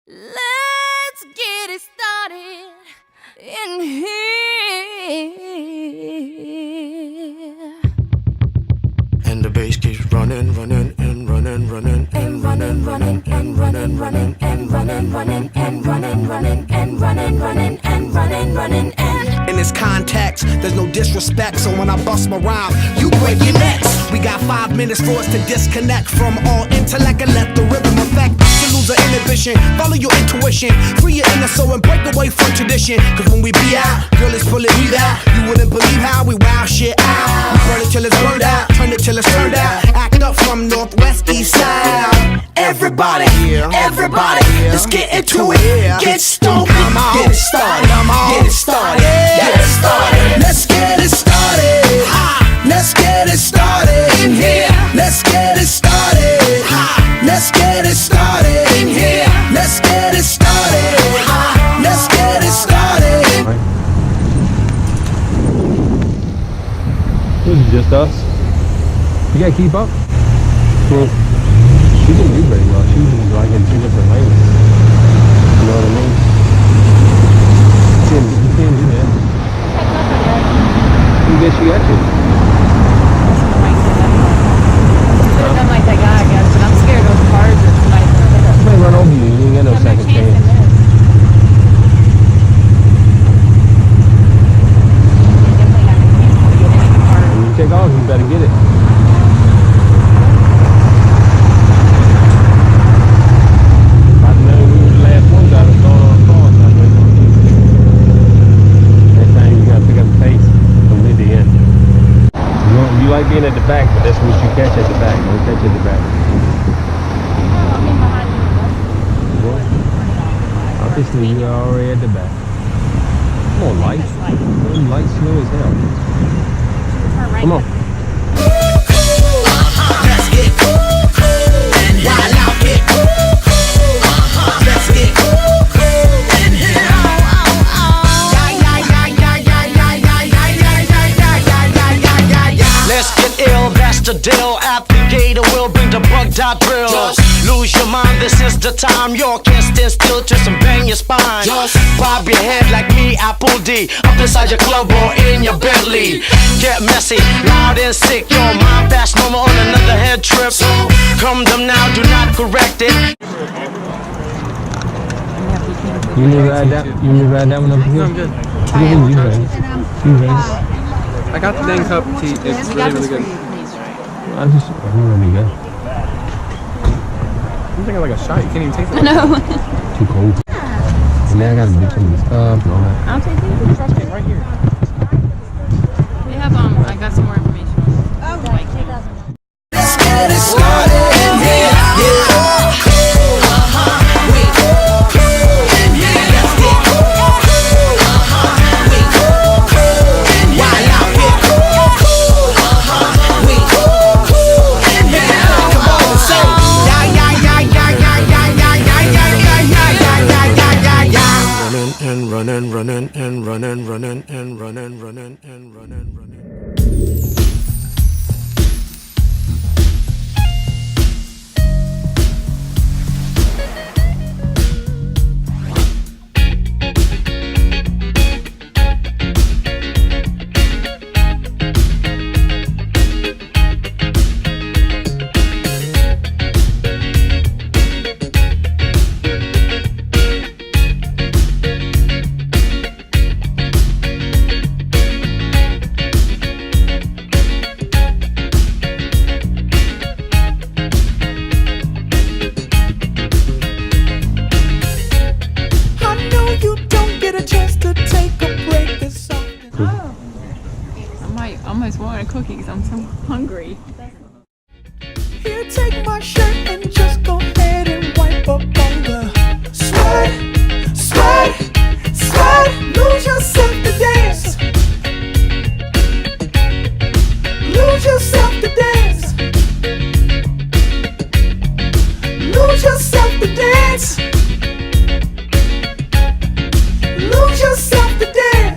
Let's get it started in here. And the bass keeps running, running, and running, running, and running, running, and running, running, and running, running, and running, running, and running, running, and running, running, and in this context, there's no disrespect, so when I bust my rhyme, you break your necks. We got 5 minutes for us to disconnect from all intellect and let the rhythm affect. To lose the inhibition, follow your intuition, free your inner soul and break away from tradition. Cause when we be out, girl, it's pulling me out. You wouldn't believe how we wow shit out. We burn it till it's burned out, turn it till it's turned out. Act up from northwest, east side. Everybody, everybody, let's get into it. Get stoked, get it started, get it started, get it started. Let's get it started. Let's get it started in here. Let's get it started. Let's get it started in here. Let's get it started. Let's get it started. This is just us. You gotta keep up. Well, she didn't do very well. She was like in 2 different lanes. You know what I mean? You can't do that. I guess you got to. I'm like that guy, I guess, but I'm scared of those cars or somebody. Somebody run over you. You ain't got no second chance. When you take off, you better get it. You like being at the back, but that's what you catch at the back. Don't catch at the back. Well, obviously, you're already at the back. Come on, lights. Them lights slow as hell. Come on. Let's get cool, and while I get cool, let's get cool, in here. Let's get ill, that's the deal. Applicator will bring the bug dot drill. Lose your mind, this is the time. You can't stand still, twist and bang your spine. Bob your head like me, Apple D. Up inside your club or in your Bentley. Get messy, loud and sick. Your mind fast, no more on another head trip. So come them now, do not correct it. You need to ride that. You need to ride that one over here. I'm good. You race. I got the dang cup tea. It's really good. I'm gonna be good. I'm thinking like a shot. You can't even taste it. No. Too cold. And then I gotta do some of this stuff and all that. I'll take these. Trust me, right here. They have, I got some more information on Let's get it started in here. and running, running, and running, running, and running, running, and running, running. almost want a cookie because I'm so hungry. Here, take my shirt and just go ahead and wipe up all the sweat, sweat, sweat. Lose yourself to dance. Lose yourself to dance. Lose yourself to dance. Lose yourself to dance.